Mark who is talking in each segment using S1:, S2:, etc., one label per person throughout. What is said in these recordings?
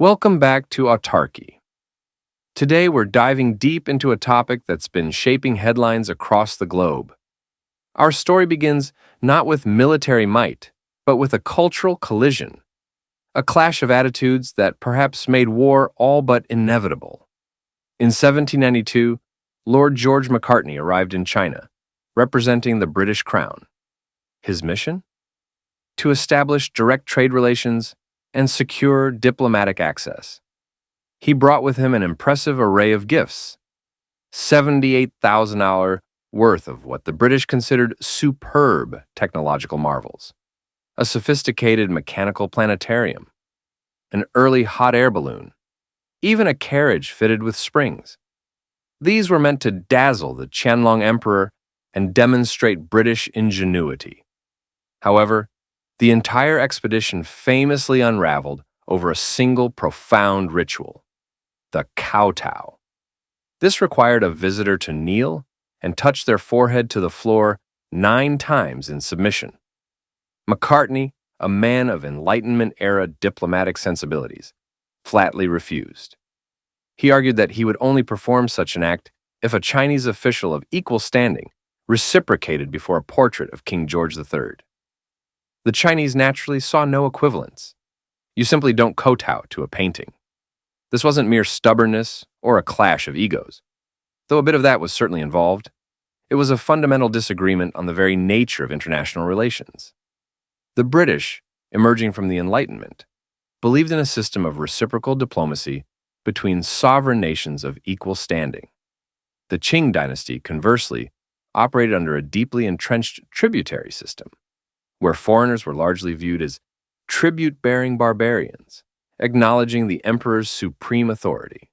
S1: Welcome back to Autarky. Today we're diving deep into a topic that's been shaping headlines across the globe. Our story begins not with military might, but with a cultural collision, a clash of attitudes that perhaps made war all but inevitable. In 1792, Lord George Macartney arrived in China, representing the British Crown. His mission? To establish direct trade relations and secure diplomatic access. He brought with him an impressive array of gifts, $78,000 worth of what the British considered superb technological marvels, a sophisticated mechanical planetarium, an early hot air balloon, even a carriage fitted with springs. These were meant to dazzle the Qianlong Emperor and demonstrate British ingenuity. However, the entire expedition famously unraveled over a single profound ritual, the kowtow. This required a visitor to kneel and touch their forehead to the floor 9 times in submission. Macartney, a man of Enlightenment-era diplomatic sensibilities, flatly refused. He argued that he would only perform such an act if a Chinese official of equal standing reciprocated before a portrait of King George III. The Chinese naturally saw no equivalence. You simply don't kowtow to a painting. This wasn't mere stubbornness or a clash of egos, though a bit of that was certainly involved. It was a fundamental disagreement on the very nature of international relations. The British, emerging from the Enlightenment, believed in a system of reciprocal diplomacy between sovereign nations of equal standing. The Qing dynasty, conversely, operated under a deeply entrenched tributary system, where foreigners were largely viewed as tribute-bearing barbarians, acknowledging the emperor's supreme authority.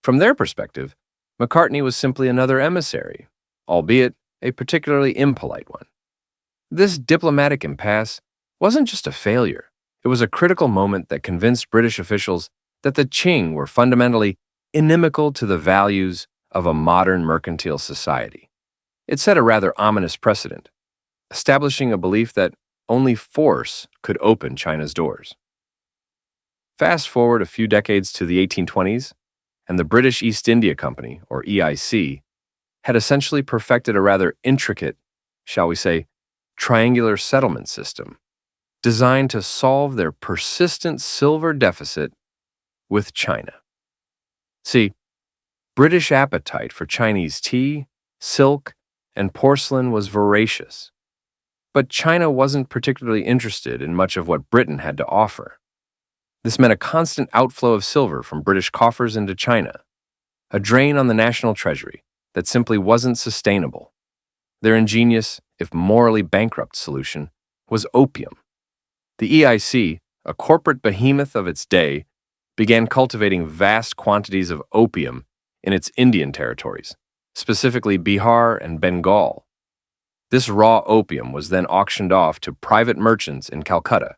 S1: From their perspective, Macartney was simply another emissary, albeit a particularly impolite one. This diplomatic impasse wasn't just a failure, it was a critical moment that convinced British officials that the Qing were fundamentally inimical to the values of a modern mercantile society. It set a rather ominous precedent, establishing a belief that only force could open China's doors. Fast forward a few decades to the 1820s, and the British East India Company, or EIC, had essentially perfected a rather intricate, shall we say, triangular settlement system designed to solve their persistent silver deficit with China. See, British appetite for Chinese tea, silk, and porcelain was voracious. But China wasn't particularly interested in much of what Britain had to offer. This meant a constant outflow of silver from British coffers into China, a drain on the national treasury that simply wasn't sustainable. Their ingenious, if morally bankrupt solution was opium. The EIC, a corporate behemoth of its day, began cultivating vast quantities of opium in its Indian territories, specifically Bihar and Bengal. This raw opium was then auctioned off to private merchants in Calcutta.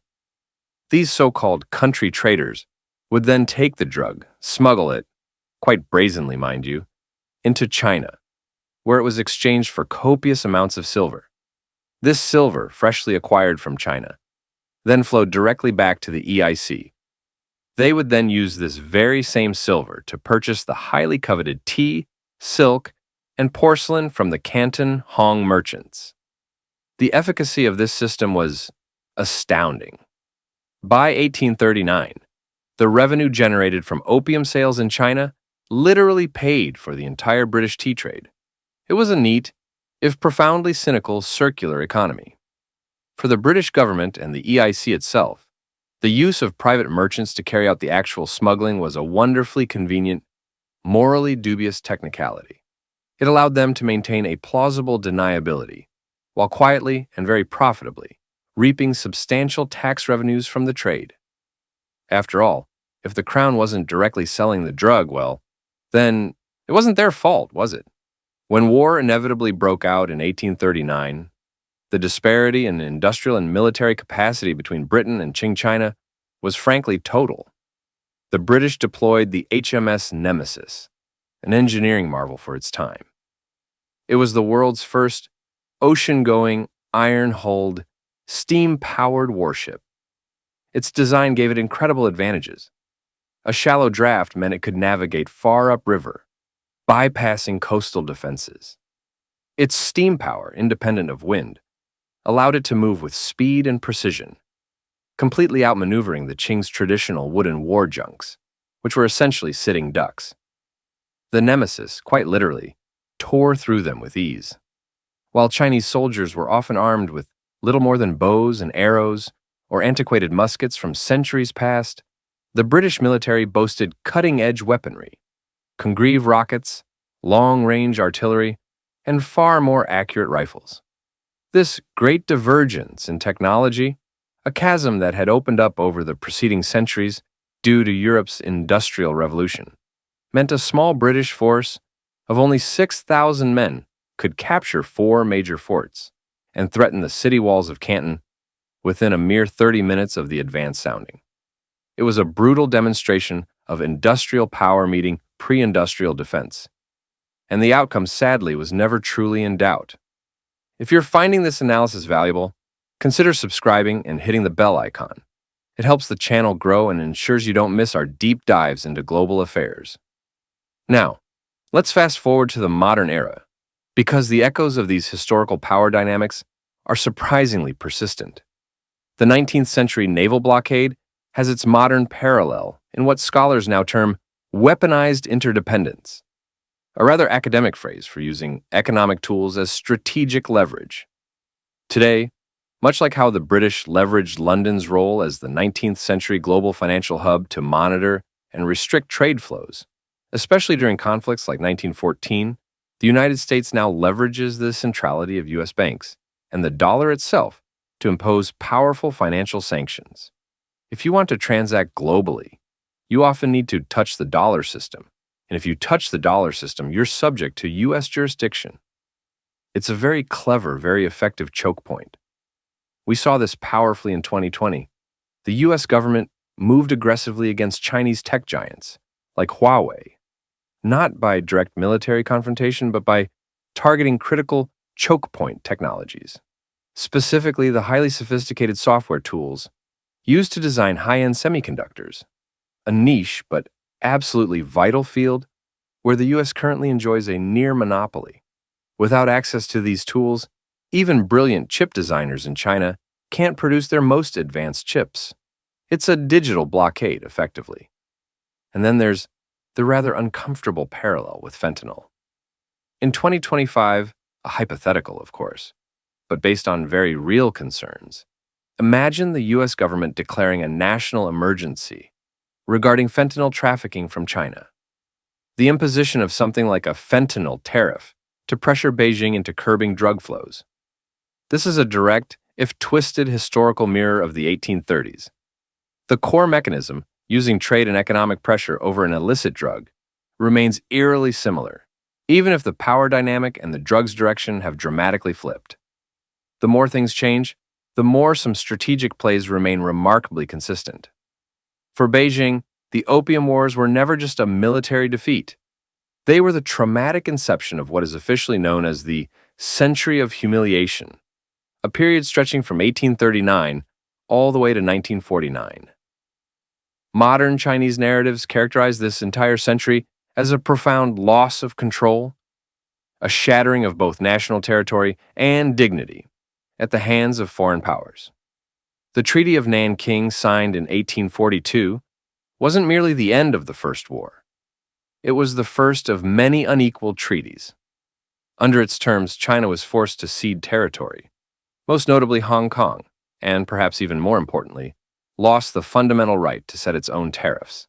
S1: These so-called country traders would then take the drug, smuggle it, quite brazenly mind you, into China, where it was exchanged for copious amounts of silver. This silver, freshly acquired from China, then flowed directly back to the EIC. They would then use this very same silver to purchase the highly coveted tea, silk, and porcelain from the Canton Hong merchants. The efficacy of this system was astounding. By 1839, the revenue generated from opium sales in China literally paid for the entire British tea trade. It was a neat, if profoundly cynical, circular economy. For the British government and the EIC itself, the use of private merchants to carry out the actual smuggling was a wonderfully convenient, morally dubious technicality. It allowed them to maintain a plausible deniability, while quietly and very profitably reaping substantial tax revenues from the trade. After all, if the Crown wasn't directly selling the drug, well, then it wasn't their fault, was it? When war inevitably broke out in 1839, the disparity in industrial and military capacity between Britain and Qing China was frankly total. The British deployed the HMS Nemesis, an engineering marvel for its time. It was the world's first ocean-going, iron-hulled, steam-powered warship. Its design gave it incredible advantages. A shallow draft meant it could navigate far upriver, bypassing coastal defenses. Its steam power, independent of wind, allowed it to move with speed and precision, completely outmaneuvering the Qing's traditional wooden war junks, which were essentially sitting ducks. The nemesis, quite literally, tore through them with ease. While Chinese soldiers were often armed with little more than bows and arrows or antiquated muskets from centuries past, the British military boasted cutting-edge weaponry, Congreve rockets, long-range artillery, and far more accurate rifles. This great divergence in technology, a chasm that had opened up over the preceding centuries due to Europe's Industrial Revolution, meant a small British force of only 6,000 men could capture 4 major forts and threaten the city walls of Canton within a mere 30 minutes of the advance sounding. It was a brutal demonstration of industrial power meeting pre-industrial defense, and the outcome sadly was never truly in doubt. If you're finding this analysis valuable, consider subscribing and hitting the bell icon. It helps the channel grow and ensures you don't miss our deep dives into global affairs. Now, let's fast forward to the modern era, because the echoes of these historical power dynamics are surprisingly persistent. The 19th century naval blockade has its modern parallel in what scholars now term weaponized interdependence, a rather academic phrase for using economic tools as strategic leverage. Today, much like how the British leveraged London's role as the 19th century global financial hub to monitor and restrict trade flows, especially during conflicts like 1914, the United States now leverages the centrality of U.S. banks and the dollar itself to impose powerful financial sanctions. If you want to transact globally, you often need to touch the dollar system. And if you touch the dollar system, you're subject to U.S. jurisdiction. It's a very clever, very effective choke point. We saw this powerfully in 2020. The U.S. government moved aggressively against Chinese tech giants like Huawei, not by direct military confrontation, but by targeting critical choke point technologies, specifically the highly sophisticated software tools used to design high-end semiconductors, a niche but absolutely vital field where the U.S. currently enjoys a near monopoly. Without access to these tools, even brilliant chip designers in China can't produce their most advanced chips. It's a digital blockade, effectively. And then there's the rather uncomfortable parallel with fentanyl. In 2025, a hypothetical, of course, but based on very real concerns, imagine the U.S. government declaring a national emergency regarding fentanyl trafficking from China. The imposition of something like a fentanyl tariff to pressure Beijing into curbing drug flows. This is a direct, if twisted, historical mirror of the 1830s. The core mechanism, using trade and economic pressure over an illicit drug, remains eerily similar, even if the power dynamic and the drug's direction have dramatically flipped. The more things change, the more some strategic plays remain remarkably consistent. For Beijing, the Opium Wars were never just a military defeat. They were the traumatic inception of what is officially known as the Century of Humiliation, a period stretching from 1839 all the way to 1949. Modern Chinese narratives characterize this entire century as a profound loss of control, a shattering of both national territory and dignity at the hands of foreign powers. The Treaty of Nanking, signed in 1842, wasn't merely the end of the First War. It was the first of many unequal treaties. Under its terms, China was forced to cede territory, most notably Hong Kong, and perhaps even more importantly, lost the fundamental right to set its own tariffs.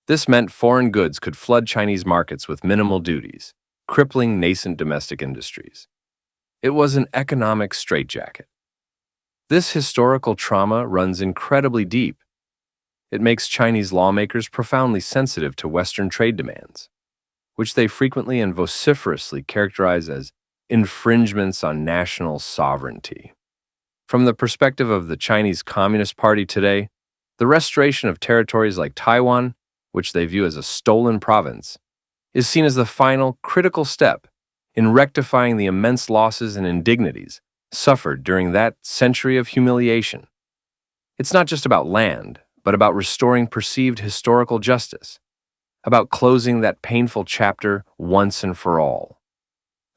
S1: This meant foreign goods could flood Chinese markets with minimal duties, crippling nascent domestic industries. It was an economic straitjacket. This historical trauma runs incredibly deep. It makes Chinese lawmakers profoundly sensitive to Western trade demands, which they frequently and vociferously characterize as infringements on national sovereignty. From the perspective of the Chinese Communist Party today, the restoration of territories like Taiwan, which they view as a stolen province, is seen as the final critical step in rectifying the immense losses and indignities suffered during that century of humiliation. It's not just about land, but about restoring perceived historical justice, about closing that painful chapter once and for all.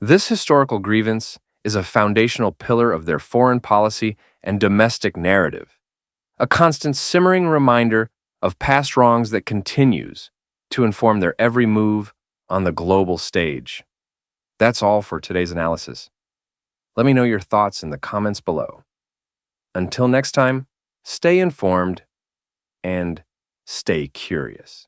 S1: This historical grievance is a foundational pillar of their foreign policy and domestic narrative, a constant simmering reminder of past wrongs that continues to inform their every move on the global stage. That's all for today's analysis. Let me know your thoughts in the comments below. Until next time, stay informed and stay curious.